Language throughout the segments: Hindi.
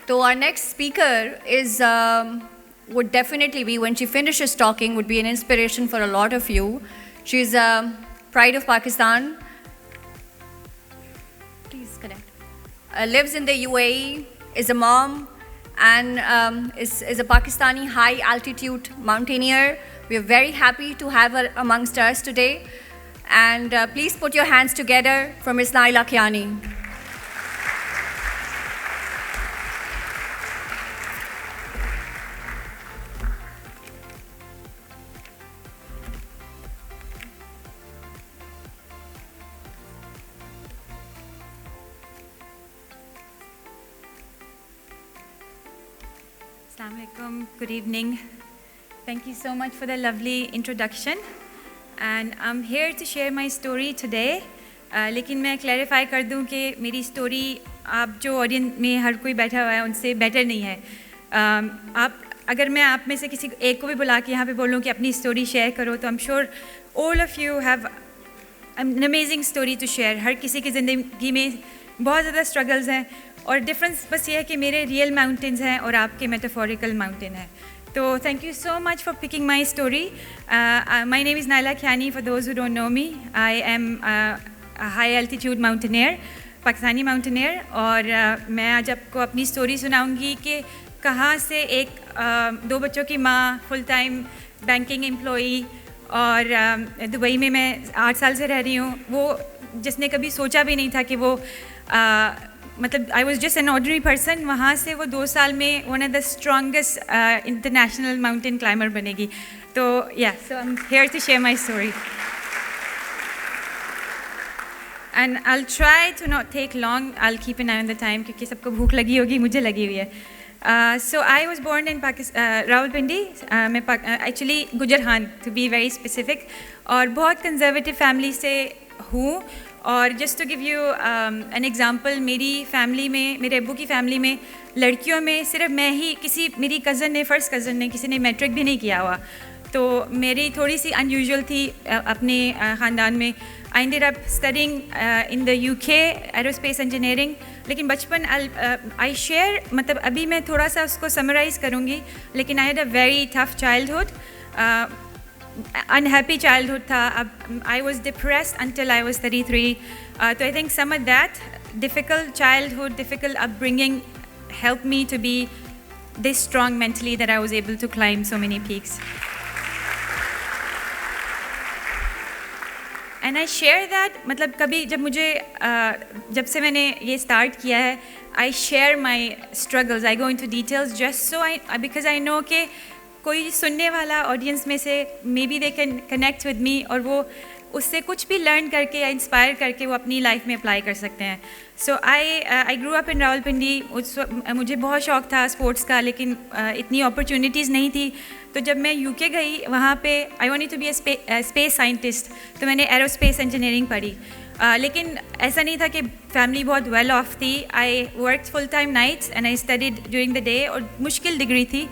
So our next speaker is would definitely be, when she finishes talking, would be an inspiration for a lot of you. She's pride of Pakistan. Please connect. Lives in the UAE, is a mom, and is a Pakistani high altitude mountaineer. We are very happy to have her amongst us today. And please put your hands together for Ms. Naila Kiani. Assalamualaikum, good evening. Thank you so much for the lovely introduction. And I'm here to share my story today. लेकिन मैं क्लैरिफाई कर दूं कि मेरी स्टोरी आप जो ऑडियंस में हर कोई बैठा हुआ है उनसे बेटर नहीं है. आप अगर मैं आप में से किसी एक को भी बुला के यहाँ पे बोलूँ कि अपनी स्टोरी शेयर करो तो I'm sure all of you have an amazing story to share. हर किसी की ज़िंदगी में बहुत ज़्यादा स्ट्रगल्स हैं और डिफरेंस बस ये है कि मेरे रियल माउंटेन्स हैं और आपके मेटाफोरिकल माउंटेन हैं. तो thank you so much for picking my story. My name is Naila Kiani. For those who don't know me, I am high altitude mountaineer, Pakistani mountaineer. और मैं आज आपको अपनी स्टोरी सुनाऊंगी कि कहाँ से एक दो बच्चों की माँ, फुल टाइम बैंकिंग एम्प्लॉई, और दुबई में मैं 8 साल से रह रही हूँ. वो जिसने कभी सोचा भी नहीं था कि वो मतलब I was just an ordinary person, वहाँ से वो 2 साल में one of the strongest international mountain climber बनेगी. तो yeah, so I am here to share my story. And I will try to not take long. I will keep an eye on the time क्योंकि सबको भूख लगी होगी, मुझे लगी हुई है. So I was born in Rawalpindi. मैं actually Gujar Khan to be very specific, और बहुत कंजर्वेटिव फैमिली से हूँ. और just to give you an example, मेरी फैमिली में, मेरे अब्बू की फैमिली में लड़कियों में सिर्फ मैं ही, किसी मेरी कज़न ने, फ़र्स्ट कज़न ने, किसी ने मैट्रिक भी नहीं किया हुआ. तो मेरी थोड़ी सी अनयूजुअल थी अपने ख़ानदान में. I ended up studying in the UK aerospace engineering. लेकिन बचपन आई शेयर, मतलब अभी मैं थोड़ा सा उसको समराइज़ करूँगी, लेकिन I had a very tough childhood. unhappy childhood था. I was depressed until I was 33. So I think some of that difficult childhood, difficult upbringing helped me to be this strong mentally that I was able to climb so many peaks. And I share that, मतलब कभी जब मुझे जब से मैंने ये start किया है, I share my struggles. I go into details just so because I know कि कोई सुनने वाला ऑडियंस में से may be they can connect with me, और वो उससे कुछ भी लर्न करके या इंस्पायर करके वो अपनी लाइफ में अप्लाई कर सकते हैं. सो आई ग्रू अप इन रावलपिंडी. मुझे बहुत शौक़ था स्पोर्ट्स का, लेकिन इतनी अपॉर्चुनिटीज़ नहीं थी. तो जब मैं UK गई, वहाँ पे I wanted to be a space scientist, तो मैंने एरोस्पेस इंजीनियरिंग पढ़ी. लेकिन ऐसा नहीं था कि फैमिली बहुत वेल ऑफ थी. I work full time nights and I studied during the day, और मुश्किल डिग्री थी.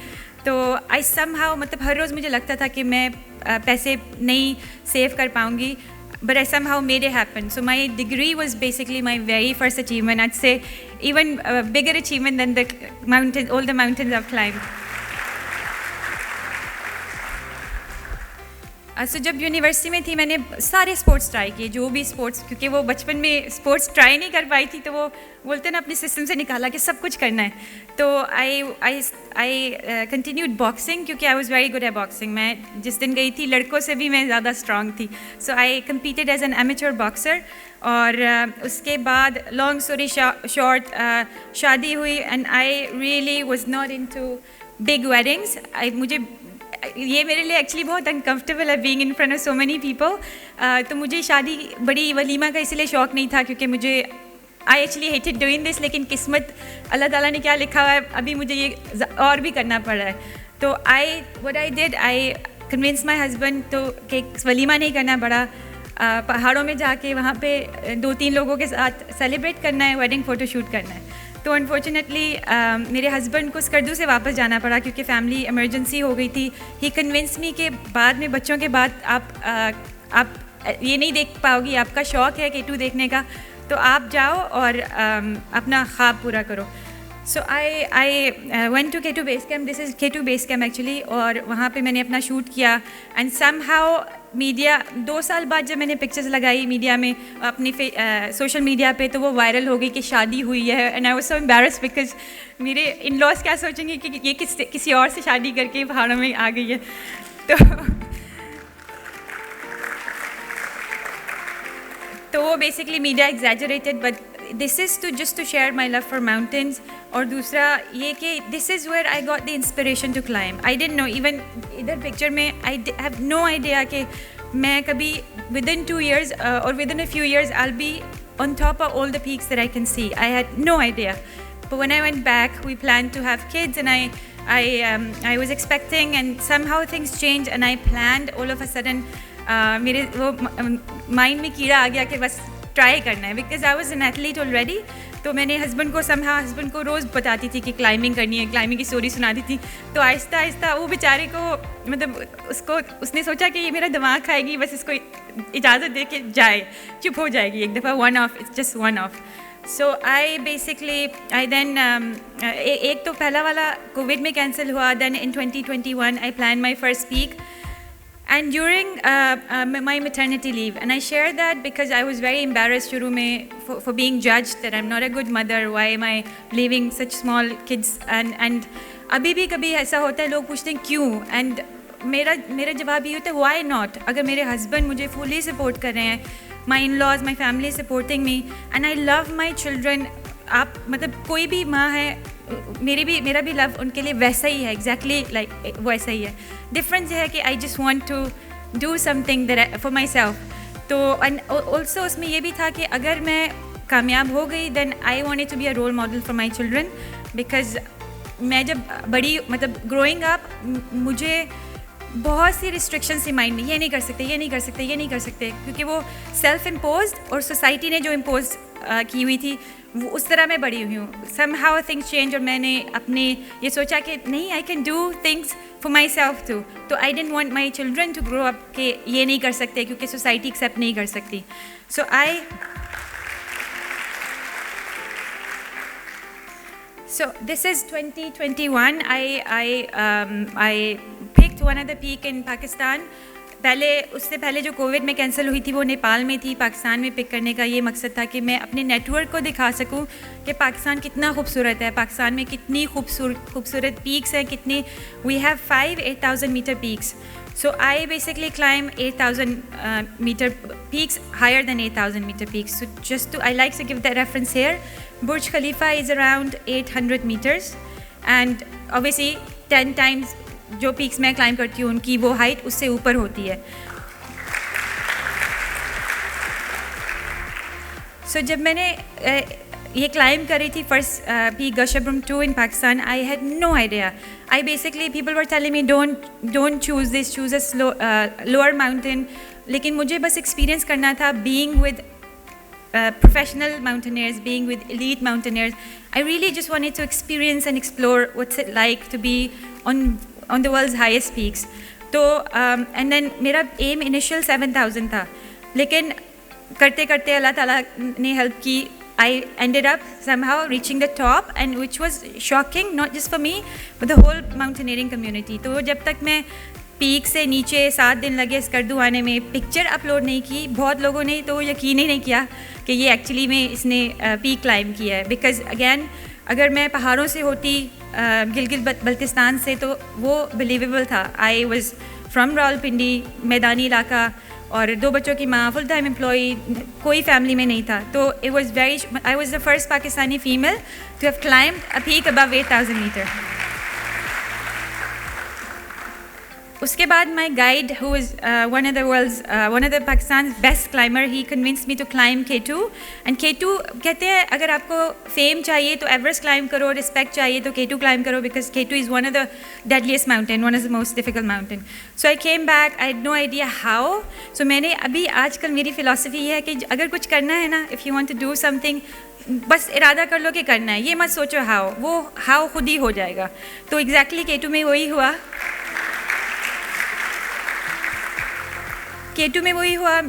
तो आई समहाउ, मतलब हर रोज़ मुझे लगता था कि मैं पैसे नहीं सेव कर पाऊँगी, but I somehow made it happen. So my degree was basically my very first achievement. I'd say even a bigger achievement than the mountain, all the mountains I've climbed. So जब यूनिवर्सिटी में थी, मैंने सारे स्पोर्ट्स ट्राई किए, जो भी स्पोर्ट्स, क्योंकि वो बचपन में स्पोर्ट्स ट्राई नहीं कर पाई थी, तो वो बोलते ना अपने सिस्टम से निकाला कि सब कुछ करना है. तो आई कंटिन्यूड बॉक्सिंग, क्योंकि I was very good at boxing. मैं जिस दिन गई थी, लड़कों से भी मैं ज़्यादा स्ट्रांग थी. So I competed as an amateur boxer. और उसके बाद लॉन्ग स्टोरी शॉर्ट, शादी हुई, and I really was not into big weddings. मुझे ये मेरे लिए एक्चुअली बहुत अनकम्फर्टेबल है being in front of so many people. तो मुझे शादी, बड़ी वलीमा का इसलिए शौक़ नहीं था, क्योंकि मुझे I actually hated doing this. लेकिन किस्मत, अल्लाह ताला ने क्या लिखा हुआ है, अभी मुझे ये और भी करना पड़ रहा है. तो what I did, I convince my husband तो कि वलीमा नहीं करना पड़ा. पहाड़ों में जाके वहाँ पे 2-3 लोगों के साथ सेलिब्रेट करना है, वेडिंग फ़ोटो शूट करना है. तो अनफॉर्चुनेटली मेरे हस्बैंड को स्कर्दू से वापस जाना पड़ा, क्योंकि फैमिली इमरजेंसी हो गई थी. ही कन्विंस मी कि बाद में, बच्चों के बाद आप ये नहीं देख पाओगी, आपका शौक़ है K2 देखने का, तो आप जाओ और अपना ख्वाब पूरा करो. So I went to K2 base camp. This is K2 base camp actually. और वहाँ पे मैंने अपना शूट किया and somehow मीडिया 2 साल बाद जब मैंने पिक्चर्स लगाई मीडिया में अपनी सोशल मीडिया पे तो वो वायरल हो गई कि शादी हुई है and I was so embarrassed because मेरे इन लॉज क्या सोचेंगे कि ये किसी और से शादी करके पहाड़ों में आ गई है तो वो basically media exaggerated but this is to just to share my love for mountains और दूसरा ये कि this is where I got the inspiration to climb I didn't know even इधर पिक्चर में आई हैव नो आइडिया कि मैं कभी विद इन 2 years और within a few years I will be on top of all the peaks that I can see. I had no idea. But when I went back, we planned to have kids and I was expecting and somehow things changed and I planned all of a sudden मेरे वो माइंड में कीड़ा आ गया कि बस ट्राई करना है because I was an athlete already तो मैंने हस्बैंड को रोज़ बताती थी कि क्लाइंबिंग करनी है क्लाइंबिंग की स्टोरी सुनाती थी तो आहिस्ता आहिस्ता वो बेचारे को मतलब उसने सोचा कि ये मेरा दिमाग खाएगी बस इसको इजाज़त दे के जाए चुप हो जाएगी एक दफ़ा one of it's just one of so I basically I then एक तो पहला वाला कोविड में कैंसिल हुआ then in 2021 I plan my first peak And during my maternity leave, and I share that because I was very embarrassed shuru mein for being judged that I'm not a good mother. Why am I leaving such small kids? And अभी भी कभी ऐसा होता है लोग पूछते हैं क्यों? And मेरा जवाब ये होता है why not? अगर मेरे husband मुझे fully support कर रहे हैं, my in-laws, my family supporting me, and I love my children. आप मतलब कोई भी माँ है मेरा भी लव उनके लिए वैसा ही है एग्जैक्टली लाइक वैसा ही है डिफरेंस ये है कि I just want to do something for myself तो एंड ऑल्सो उसमें ये भी था कि अगर मैं कामयाब हो गई then I wanted to be a role model for my children because मैं जब बड़ी मतलब ग्रोइंग अप मुझे बहुत सी रिस्ट्रिक्शंस थी माइंड में ये नहीं कर सकते ये नहीं कर सकते ये नहीं कर सकते क्योंकि वो सेल्फ इम्पोज्ड और सोसाइटी ने जो इम्पोज की हुई थी वो उस तरह मैं बड़ी हुई हूँ सम हाउ थिंग्स चेंज और मैंने अपने ये सोचा कि नहीं I can do things for myself too तो I don't want my children to grow up के ये नहीं कर सकते क्योंकि सोसाइटी एक्सेप्ट नहीं कर सकती सो So this is 2021. I picked one of the peak in Pakistan. उससे पहले जो कोविड में कैंसिल हुई थी वो नेपाल में थी पाकिस्तान में पिक करने का ये मकसद था कि मैं अपने नेटवर्क को दिखा सकूं कि पाकिस्तान कितना खूबसूरत है पाकिस्तान में कितनी खूबसूरत पीक्स हैं कितनी we have 8,000 meter peaks so I basically climb 8,000 meter peaks higher than 8,000 meter peaks so just to I like to give the reference here Burj Khalifa is around 800 meters and obviously 10 times जो पीक्स मैं क्लाइंब करती हूँ उनकी वो हाइट उससे ऊपर होती है सो जब मैंने ये क्लाइंब करी थी first peak Gasherbrum 2 in Pakistan I had no idea I basically people were telling me don't choose this choose a lower mountain लेकिन मुझे बस एक्सपीरियंस करना था being with professional mountaineers, being with elite mountaineers. I really just wanted to experience and explore what's it like to be on the world's highest peaks. तो and then मेरा aim initial 7,000 था लेकिन करते करते अल्लाह ताला ने help की I ended up somehow reaching the top and which was shocking not just for me but the whole mountaineering community. तो जब तक मैं पीक से नीचे 7 दिन लगे स्कर्दू आने में पिक्चर अपलोड नहीं की बहुत लोगों ने तो यकीन ही नहीं किया कि ये एक्चुअली में इसने पीक क्लाइंब किया है बिकॉज अगेन अगर मैं पहाड़ों से होती गिलगित बल्तिस्तान से तो वो बिलीवेबल था आई वॉज फ्रॉम रावलपिंडी मैदानी इलाका और 2 बच्चों की माँ फुल टाइम एम्प्लॉई कोई फैमिली में नहीं था तो it was very I was the first Pakistani female to have climbed a peak above 8,000 meter उसके बाद my guide who is one of the Pakistan best climber he convince me to climb K2 and K2 कहते हैं अगर आपको फेम चाहिए तो एवरेस्ट क्लाइम करो रिस्पेक्ट चाहिए तो K2 क्लाइम करो because K2 is one of the deadliest mountain one of the most difficult mountain so I came back I had no idea how so मैंने अभी आजकल मेरी फ़िलासफ़ी ये है कि अगर कुछ करना है ना if you want to do something बस इरादा कर लो कि करना है ये मत सोचो हाउ वो हाउ खुद ही हो जाएगा तो एग्जैक्टली K2 में वही हुआ K2 में वही हुआ,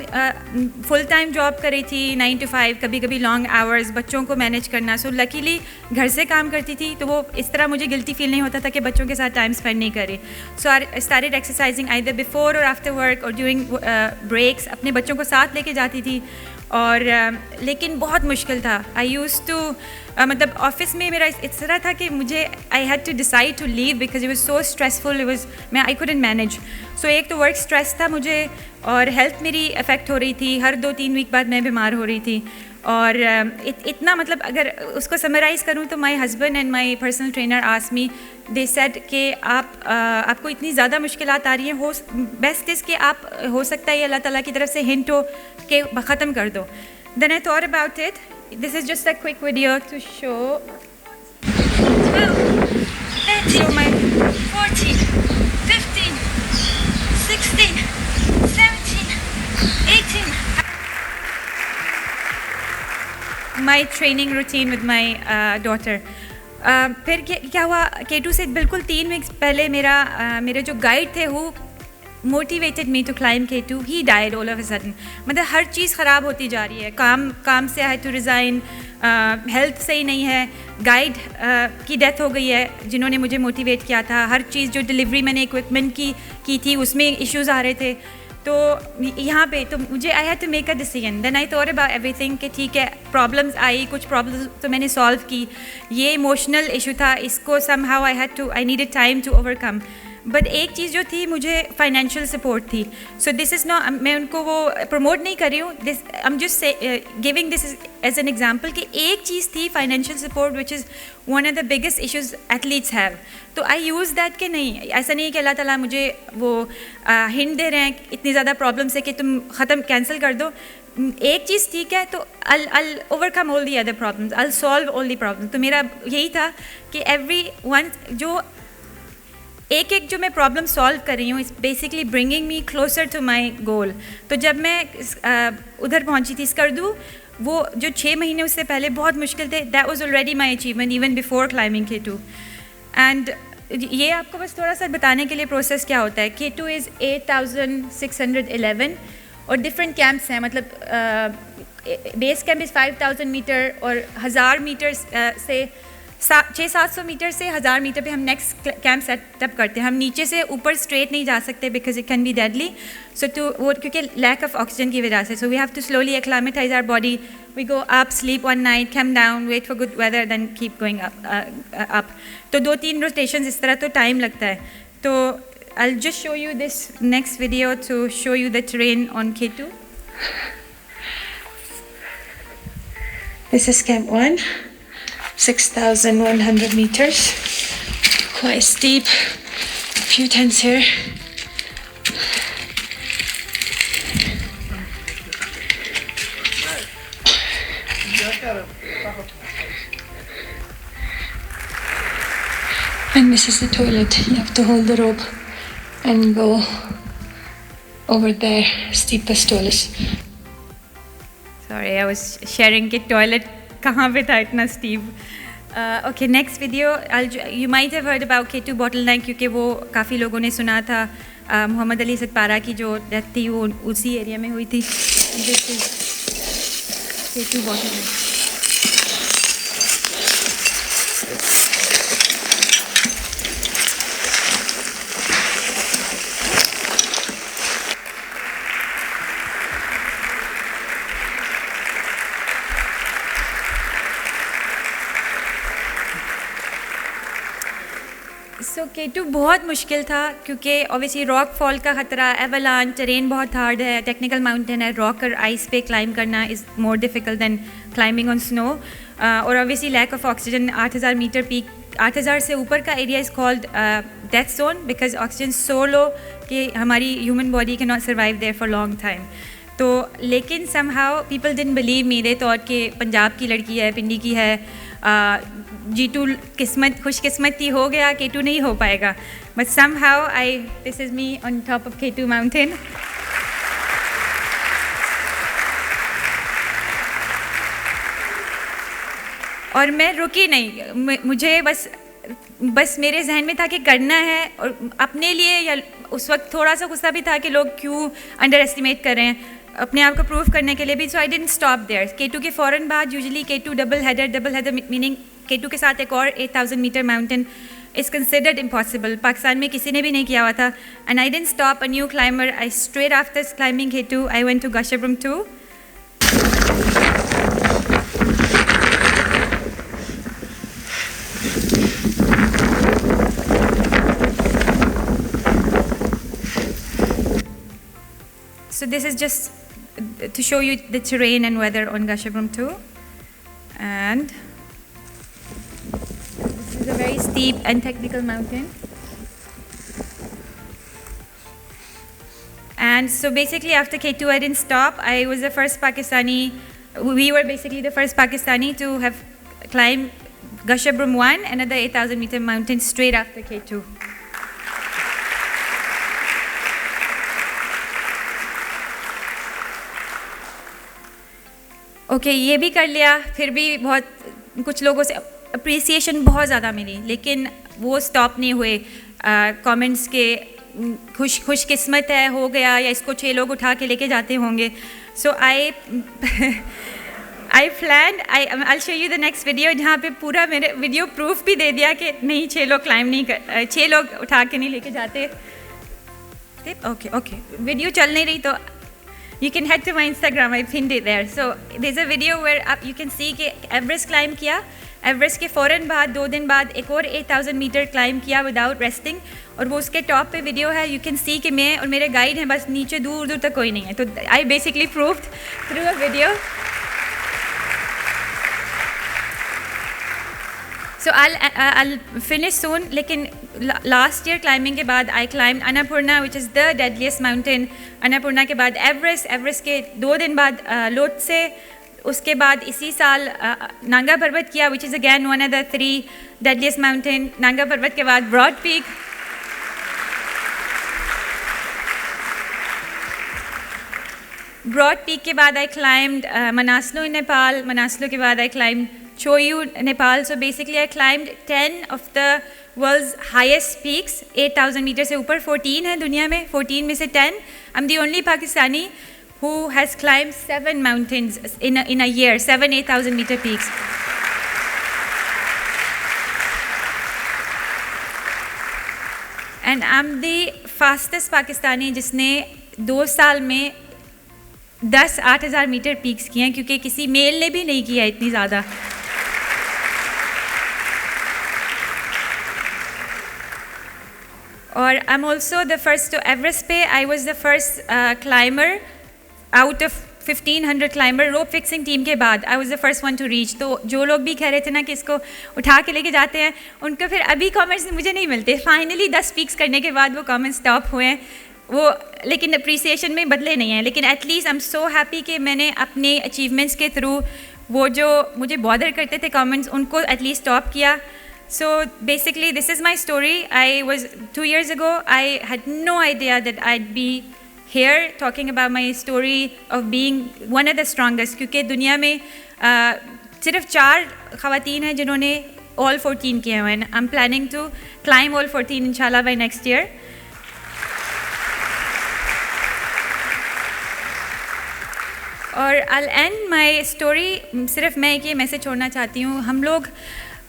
फुल टाइम जॉब कर रही थी, 9 to 5, कभी कभी लॉन्ग आवर्स, बच्चों को मैनेज करना. सो लकीली घर से काम करती थी, तो वो इस तरह मुझे गिल्टी फील नहीं होता था कि बच्चों के साथ टाइम स्पेंड नहीं करे. So I started exercising either before और आफ्टर वर्क और ड्यूरिंग ब्रेक्स. अपने बच्चों को साथ लेके जाती थी. और लेकिन बहुत मुश्किल था. आई यूज़ टू मतलब ऑफिस में मेरा इस तरह था कि मुझे I had to decide to leave because it was so stressful. It was I couldn't manage. So एक तो वर्क स्ट्रेस था मुझे, और हेल्थ मेरी अफेक्ट हो रही थी. हर 2-3 वीक बाद मैं बीमार हो रही थी. और इतना मतलब अगर उसको समराइज़ करूँ तो my husband and my personal trainer asked me, they said कि आपको इतनी ज़्यादा मुश्किलात आ रही हैं, हो बेस्ट इज़ कि आप हो सकता है ये अल्लाह ताला की तरफ से हिंट हो कि ख़त्म कर दो. Then I thought about it. This is just a quick video to show. 12, 13, 14, 15, 16, 17, 18. My training routine with my daughter. फिर क्या हुआ, K2 से बिल्कुल 3 वीक्स पहले मेरे जो गाइड थे वो motivated me to climb K2. He died all of a sudden. मतलब हर चीज़ ख़राब होती जा रही है. काम से आई टू रिज़ाइन. हेल्थ सही नहीं है. गाइड की डेथ हो गई है जिन्होंने मुझे मोटिवेट किया था. हर चीज़ जो डिलीवरी मैंने इक्विपमेंट की थी उसमें इश्यूज़ आ रहे थे. तो यहाँ पे तो मुझे I had to make a decision. Then I thought about everything कि ठीक है, प्रॉब्लम्स आई, कुछ प्रॉब्लम्स तो मैंने सॉल्व की. ये इमोशनल इशू था, इसको somehow I needed time to overcome. But एक चीज़ जो थी, मुझे फाइनेंशियल सपोर्ट थी. सो दिस इज़ नॉट, मैं उनको वो प्रमोट नहीं कर रही हूँ, this I am just giving this as an example कि एक चीज़ थी financial support which is one of the biggest issues athletes have. तो आई यूज़ दैट कि नहीं, ऐसा नहीं कि अल्लाह ताला मुझे वो हिंट दे रहे हैं इतनी ज़्यादा प्रॉब्लम्स है कि तुम ख़त्म कैंसिल कर दो. एक चीज़ ठीक है तो I'll overcome all the other problems, I'll solve all the problems. तो मेरा यही था कि एवरी वन जो एक जो मैं प्रॉब्लम सॉल्व कर रही हूँ इस basically bringing me closer to my goal. तो जब मैं उधर पहुँची थी स्कर्दू, वो जो 6 महीने उससे पहले बहुत मुश्किल थे. That was already my achievement even before climbing K2. And ये आपको बस थोड़ा सा बताने के लिए प्रोसेस क्या होता है. K2 इज़ 8,611 और डिफरेंट कैंप्स हैं. मतलब बेस कैंप इज़ 5,000 मीटर और 1000 मीटर से 600-700 मीटर से 1000 मीटर पे हम नेक्स्ट कैंप सेटअप करते हैं. हम नीचे से ऊपर स्ट्रेट नहीं जा सकते because it can be deadly. So to वो क्योंकि लैक ऑफ ऑक्सीजन की वजह से. So we have to slowly acclimatize our body. We go up, sleep one night, come down, wait for good weather, then keep going up. तो 2-3 रोटेशंस इस तरह तो टाइम लगता है. तो I'll just show you this next video to show you the terrain on K2. This is Camp 1, 6,100 meters. Quite steep, a few tents here. And this is the toilet. You have to hold the rope and go over there, steepest tallest. Sorry, I was sharing कि toilet कहाँ पे था इतना steep. Okay, next video. You might have heard about K2 bottleneck क्योंकि वो काफ़ी लोगों ने सुना था. मोहम्मद अली सतपारा की जो डेथ थी वो उसी एरिया में हुई थी. This is K2 bottleneck. So K2 बहुत मुश्किल था क्योंकि ऑब्वियसली रॉक फॉल का ख़तरा, एवलांच, टेरेन बहुत हार्ड है, टेक्निकल माउंटेन है. रॉक और आइस पे क्लाइंब करना is more difficult than climbing on snow. और obviously lack of oxygen. 8,000 metre peak, 8,000 से ऊपर का area is called death zone because oxygen so low कि हमारी human body can not survive there for long time. तो लेकिन somehow people didn't believe me. They thought कि पंजाब की लड़की है, पिंडी की है, G2 किस्मत खुशकिस्मती हो गया, K2 नहीं हो पाएगा. But somehow this is me on top of K2 mountain. और मैं रुकी नहीं. मुझे बस मेरे जहन में था कि करना है और अपने लिए या उस वक्त थोड़ा सा गुस्सा भी था कि लोग क्यों अंडर एस्टिमेट कर रहे हैं, अपने आप को प्रूव करने के लिए भी. So I didn't stop there. K2 के फ़ौरन बाद usually K2 double header meaning K2 के साथ एक और 8,000 metre mountain is considered impossible. Pakistan में किसी ने भी नहीं किया हुआ था. And I didn't stop a new climber. I straight after climbing K2, I went to Gasherbrum 2. So this is just to show you the terrain and weather on Gasherbrum 2. And this is a very steep and technical mountain. And so basically after K2 I didn't stop. I was the first Pakistani, we were basically the first Pakistani to have climbed Gasherbrum 1, another 8,000 meter mountain straight after K2. Okay ये भी कर लिया, फिर भी बहुत कुछ लोगों से अप्रिसिएशन बहुत ज़्यादा मिली, लेकिन वो स्टॉप नहीं हुए कमेंट्स के. खुशकिस्मत है हो गया, या इसको 6 लोग उठा के लेके जाते होंगे. So I plan, I show you the next video जहाँ पे पूरा मेरे वीडियो प्रूफ भी दे दिया कि नहीं 6 लोग क्लाइम नहीं कर, 6 लोग उठा के नहीं लेके जाते. ओके वीडियो चल नहीं रही तो you can head to my Instagram, I pinned it there. So there's a video where you can see कि एवरेस्ट क्लाइम किया, एवरेस्ट के फ़ौरन बाद 2 दिन बाद एक और 8,000 मीटर क्लाइम किया विदाउट रेस्टिंग, और वो उसके टॉप पे वीडियो है. यू कैन सी कि मैं और मेरे गाइड हैं, बस नीचे दूर दूर तक कोई नहीं है. तो I basically proved through a video. So I'll finish soon. लेकिन last year climbing के बाद I climbed Annapurna, which is the deadliest mountain. Annapurna के बाद एवरेस्ट के 2 दिन बाद लोटसे, उसके बाद इसी साल नांगा पर्वत किया, which is again one of the 3 deadliest mountain. Nanga पर्वत के बाद ब्रॉड पीक. ब्रॉड पीक के बाद I climbed Manaslu in Nepal. Manaslu के बाद I climbed Choyu, Nepal. So basically I climbed 10 of the world's highest peaks, 8,000 meters से ऊपर 14 है दुनिया में, 14 में से 10. I'm the only Pakistani who has climbed 7 mountains in a year, 7 8,000 meter peaks. And I'm the fastest Pakistani जिसने 2 साल में 10 8,000 मीटर पीक्स किए हैं, क्योंकि किसी मेल ने भी नहीं किया इतनी ज़्यादा. और I am also the first to Everest पे. I was the first climber out of 1,500 climber rope fixing team के बाद. I was the first one to reach. तो जो लोग भी कह रहे थे ना कि इसको उठा के लेके जाते हैं, उनको फिर अभी कमेंट्स मुझे नहीं मिलते. फाइनली 10 पीक्स करने के बाद वो कमेंट्स स्टॉप हुए हैं वो, लेकिन अप्रिसिएशन में बदले नहीं हैं. लेकिन at least I am so happy कि मैंने अपने अचीवमेंट्स के थ्रू वो जो मुझे बॉदर करते थे कमेंट्स, उनको एटलीस्ट स्टॉप किया. So basically this is my story. I was 2 years ago, I had no idea that I'd be here talking about my story of being one of the strongest, क्योंकि दुनिया में सिर्फ 4 ख़वातीन हैं जिन्होंने all 14 किए हुए हैं. I'm planning to climb all 14 inshallah by next year. और I'll end my story, सिर्फ मैं एक ये मैसेज छोड़ना चाहती हूँ. हम लोग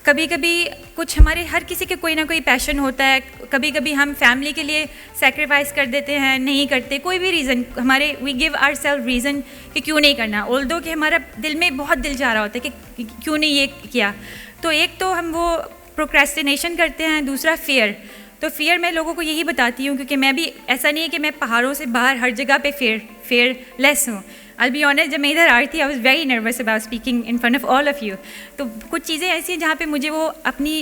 कभी कभी कुछ, हमारे हर किसी के कोई ना कोई पैशन होता है. कभी कभी हम फैमिली के लिए सेक्रीफाइस कर देते हैं, नहीं करते, कोई भी रीज़न हमारे, we give our self reason कि क्यों नहीं करना, ऑल्दो कि हमारा दिल में बहुत दिल चाह रहा होता है कि क्यों नहीं ये किया. तो एक तो हम वो प्रोक्रेस्टिनेशन करते हैं, दूसरा फियर. तो फियर मैं लोगों को यही बताती हूँ, क्योंकि मैं भी, ऐसा नहीं है कि मैं पहाड़ों से बाहर हर जगह पे फियरलेस हूँ. I'll be honest, जब मैं इधर आई थी, I was very nervous about speaking in front of all of you. तो कुछ चीज़ें ऐसी हैं जहाँ पे मुझे वो अपनी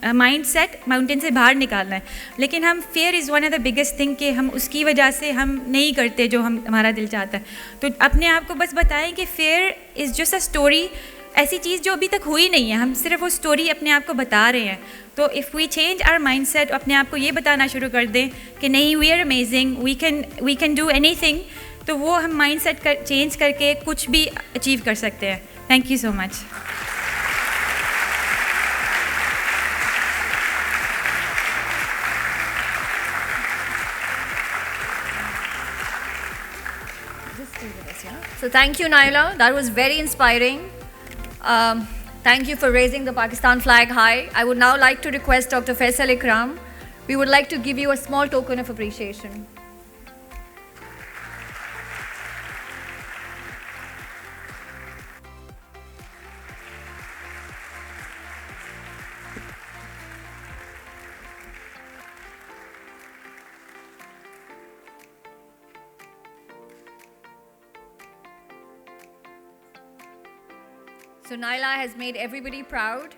माइंड सेट माउंटेन से बाहर निकालना है. लेकिन हम, fair is one of the biggest thing कि हम उसकी वजह से हम नहीं करते जो हमारा दिल चाहता है. तो अपने आप को बस बताएं कि fair is just a story, ऐसी चीज़ जो अभी तक हुई नहीं है, हम सिर्फ वो स्टोरी अपने आप को बता रहे हैं. तो if we change our mindset, अपने आप को ये बताना शुरू कर दें कि नहीं, we are amazing, we can do anything, तो वो हम माइंड सेट चेंज करके कुछ भी अचीव कर सकते हैं. Thank you so much. thank you, Naila. That was very inspiring. Thank you for raising the Pakistan flag high. I would now like to request Dr. Faisal Ikram. We would like to give you a small token of appreciation. So Naila has made everybody proud.